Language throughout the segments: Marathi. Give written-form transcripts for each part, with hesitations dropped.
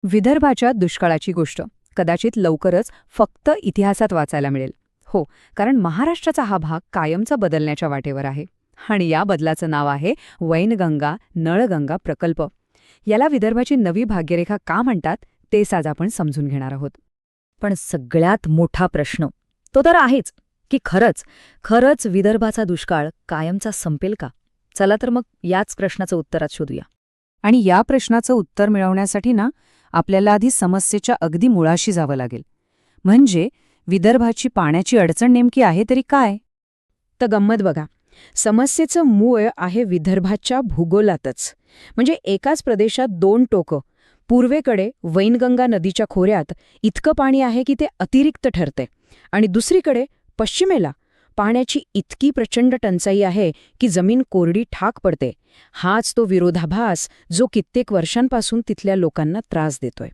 विदर्भाच्या दुष्काळाची गोष्ट कदाचित लवकरच फक्त इतिहासात वाचायला मिळेल. हो, कारण महाराष्ट्राचा हा भाग कायमचा बदलण्याच्या वाटेवर आहे. आणि या बदलाचं नाव आहे वैनगंगा नळगंगा प्रकल्प. याला विदर्भाची नवी भाग्यरेखा का म्हणतात तेच आज आपण समजून घेणार आहोत. पण सगळ्यात मोठा प्रश्न तो तर आहेच की खरंच खरंच विदर्भाचा दुष्काळ कायमचा संपेल का? चला तर मग याच प्रश्नाचं उत्तर आज शोधूया. आणि या प्रश्नाचं उत्तर मिळवण्यासाठी आपल्याला आधी समस्येच्या अगदी मुळाशी जावं लागेल. म्हणजे विदर्भाची पाण्याची अडचण नेमकी आहे तरी काय? तर गंमत बघा, समस्येचं मूळ आहे विदर्भाच्या भूगोलातच. म्हणजे एकाच प्रदेशात दोन टोकं, पूर्वेकडे वैनगंगा नदीच्या खोऱ्यात इतकं पाणी आहे की ते अतिरिक्त ठरते, आणि दुसरीकडे पश्चिमेला पाण्याची इतकी प्रचंड टंचाई आहे की जमीन कोरडी ठाक पडते. हाच तो विरोधाभास जो कित्येक वर्षांपासून तिथल्या लोकांना त्रास देतोय.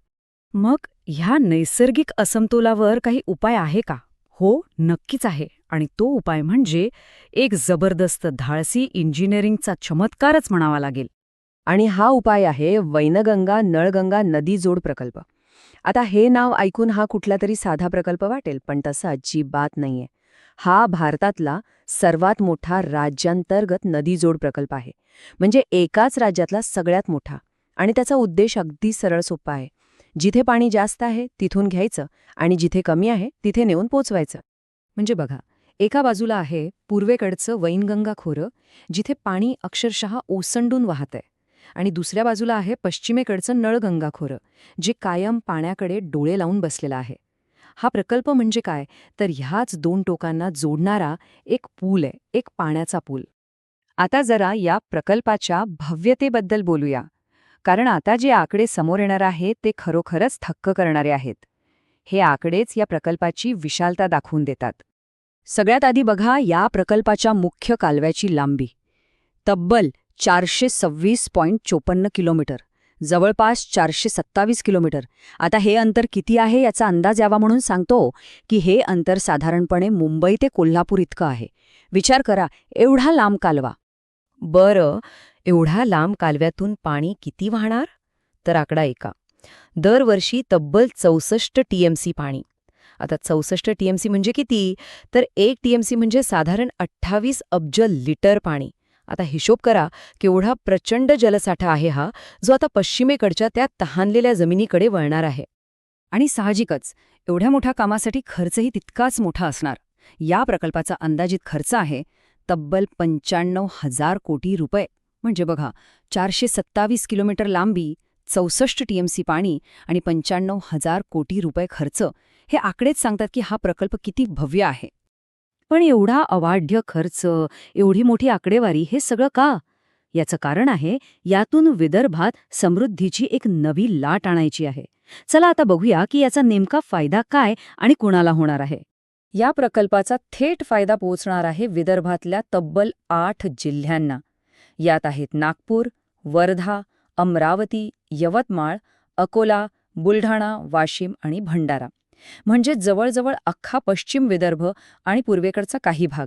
मग ह्या नैसर्गिक असमतोलावर काही उपाय आहे का? हो, नक्कीच आहे. आणि तो उपाय म्हणजे एक जबरदस्त धाडसी इंजिनिअरिंगचा चमत्कारच म्हणावा लागेल. आणि हा उपाय आहे वैनगंगा नळगंगा नदी जोड प्रकल्प. आता हे नाव ऐकून हा कुठला तरी साधा प्रकल्प वाटेल, पण तसं अजिबात नाहीये. हा भारतातला सर्वात मोठा राज्यांतर्गत नदी जोड प्रकल्प आहे. म्हणजे एकाच राज्यातला सगळ्यात मोठा. आणि त्याचा उद्देश अगदी सरळ सोपा आहे. जिथे पाणी जास्त आहे तिथून घ्यायचं आणि जिथे कमी आहे तिथे नेऊन पोचवायचं. म्हणजे बघा, एका बाजूला आहे पूर्वेकडचं वैनगंगा खोरं, जिथे पाणी अक्षरशः ओसंडून वाहतंय, आणि दुसऱ्या बाजूला आहे पश्चिमेकडचं नळगंगा खोरं, जे कायम पाण्याकडे डोळे लावून बसलेलं आहे. हा प्रकल्प म्हणजे काय, तर ह्याच दोन टोकांना जोडणारा एक पूल आहे, एक पाण्याचा पूल. आता जरा या प्रकल्पाच्या भव्यतेबद्दल बोलूया, कारण आता जे आकडे समोर येणार आहेत ते खरोखरच थक्क करणारे आहेत. हे आकडेच या प्रकल्पाची विशालता दाखवून देतात. सगळ्यात आधी बघा या प्रकल्पाच्या मुख्य कालव्याची लांबी. तब्बल 426.54 किलोमीटर, जवळपास 427 किलोमीटर. आता हे अंतर किती आहे याचा अंदाज यावा म्हणून सांगतो की हे अंतर साधारणपणे मुंबई ते कोल्हापूर इतकं आहे. विचार करा, एवढा लांब कालवा. बरं, एवढ्या लांब कालव्यातून पाणी किती वाहणार? तर आकडा ऐका. दरवर्षी तब्बल 64 टीएमसी पाणी. आता 64 टीएमसी म्हणजे किती? तर 1 टीएमसी म्हणजे साधारण 28 अब्ज लिटर पाणी. आता हिशोब करा केवढा प्रचंड जलसाठा आहे हा, जो आता पश्चिमेकडच्या त्या तहानलेल्या जमिनीकडे वळणार आहे. आणि साहजिकच एवढ्या मोठ्या कामासाठी खर्चही तितकाच मोठा असणार. या प्रकल्पाचा अंदाजित खर्च आहे तब्बल 95,000 कोटी रुपये. म्हणजे बघा, 427 किलोमीटर लांबी, 64 टीएमसी पाणी आणि 95,000 कोटी रुपये खर्च. हे आकडेच सांगतात की हा प्रकल्प किती भव्य आहे. पण एवढा अवाढ्य खर्च, एवढी मोठी आकडेवारी, हे सगळं का? याचं कारण आहे यातून विदर्भात समृद्धीची एक नवी लाट आणायची आहे. चला आता बघूया की याचा नेमका फायदा काय आणि कुणाला होणार आहे. या प्रकल्पाचा थेट फायदा पोहोचणार आहे विदर्भातल्या तब्बल 8 जिल्ह्यांना. यात आहेत नागपूर, वर्धा, अमरावती, यवतमाळ, अकोला, बुलढाणा, वाशिम आणि भंडारा. म्हणजे जवळजवळ अख्खा पश्चिम विदर्भ आणि पूर्वेकडचा काही भाग.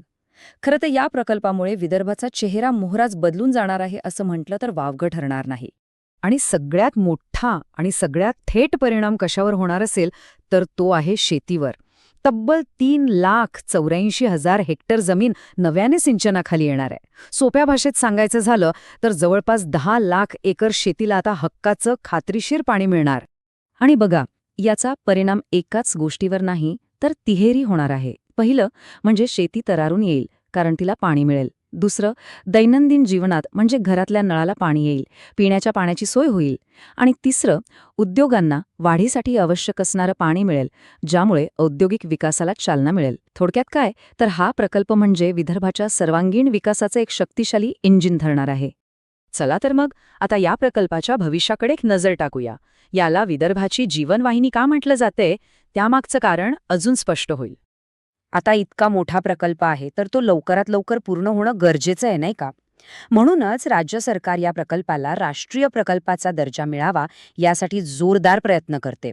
खरं तर या प्रकल्पामुळे विदर्भाचा चेहरा मोहराच बदलून जाणार आहे असं म्हटलं तर वावगं ठरणार नाही. आणि सगळ्यात मोठा आणि सगळ्यात थेट परिणाम कशावर होणार असेल तर तो आहे शेतीवर. तब्बल 3,84,000 हेक्टर जमीन नव्याने सिंचनाखाली येणार आहे. सोप्या भाषेत सांगायचं झालं तर जवळपास 10 लाख एकर शेतीला आता हक्काचं खात्रीशीर पाणी मिळणार. आणि बघा, याचा परिणाम एकाच गोष्टीवर नाही तर तिहेरी होणार आहे. पहिलं म्हणजे शेती तरारून येईल, कारण तिला पाणी मिळेल. दुसरं, दैनंदिन जीवनात म्हणजे घरातल्या नळाला पाणी येईल, पिण्याच्या पाण्याची सोय होईल. आणि तिसरं, उद्योगांना वाढीसाठी आवश्यक असणारं पाणी मिळेल, ज्यामुळे औद्योगिक विकासाला चालना मिळेल. थोडक्यात काय, तर हा प्रकल्प म्हणजे विदर्भाच्या सर्वांगीण विकासाचं एक शक्तिशाली इंजिन ठरणार आहे. चला तर मग आता या प्रकल्पाच्या भविष्याकडे एक नजर टाकूया. याला विदर्भाची जीवनवाहिनी का म्हटलं जाते त्यामागचं कारण अजून स्पष्ट होईल. आता इतका मोठा प्रकल्प आहे तर तो लवकरात लवकर पूर्ण होणं गरजेचं आहे, नाही का? म्हणूनच राज्य सरकार या प्रकल्पाला राष्ट्रीय प्रकल्पाचा दर्जा मिळावा यासाठी जोरदार प्रयत्न करते.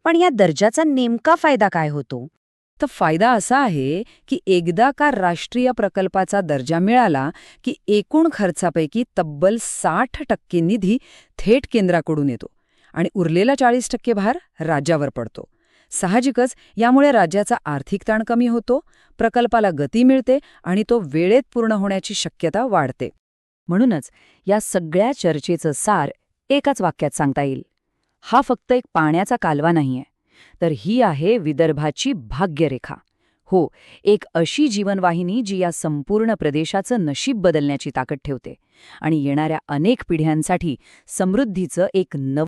पण या दर्जाचा नेमका फायदा काय होतो? तर फायदा असा आहे की एकदा का राष्ट्रीय प्रकल्पाचा दर्जा मिळाला की एकूण खर्चापैकी तब्बल 60% निधी थेट केंद्राकडून येतो. आणि उरलेला 40% भार राज्यावर पडतो. साहजिकच यामुळे राज्याचा आर्थिक ताण कमी होतो, प्रकल्पाला गती मिळते आणि तो वेळेत पूर्ण होण्याची शक्यता वाढते. म्हणूनच या सगळ्या चर्चेचं सार एकाच वाक्यात सांगता येईल. हा फक्त एक पाण्याचा कालवा नाहीये, तर ही आहे विदर्भाची भाग्यरेखा. हो, एक अशी जीवनवाहिनी जी या संपूर्ण प्रदेशाचं नशीब बदलण्याची ताकद ठेवते आणि येणाऱ्या अनेक पिढ्यांसाठी समृद्धीचं एक नवं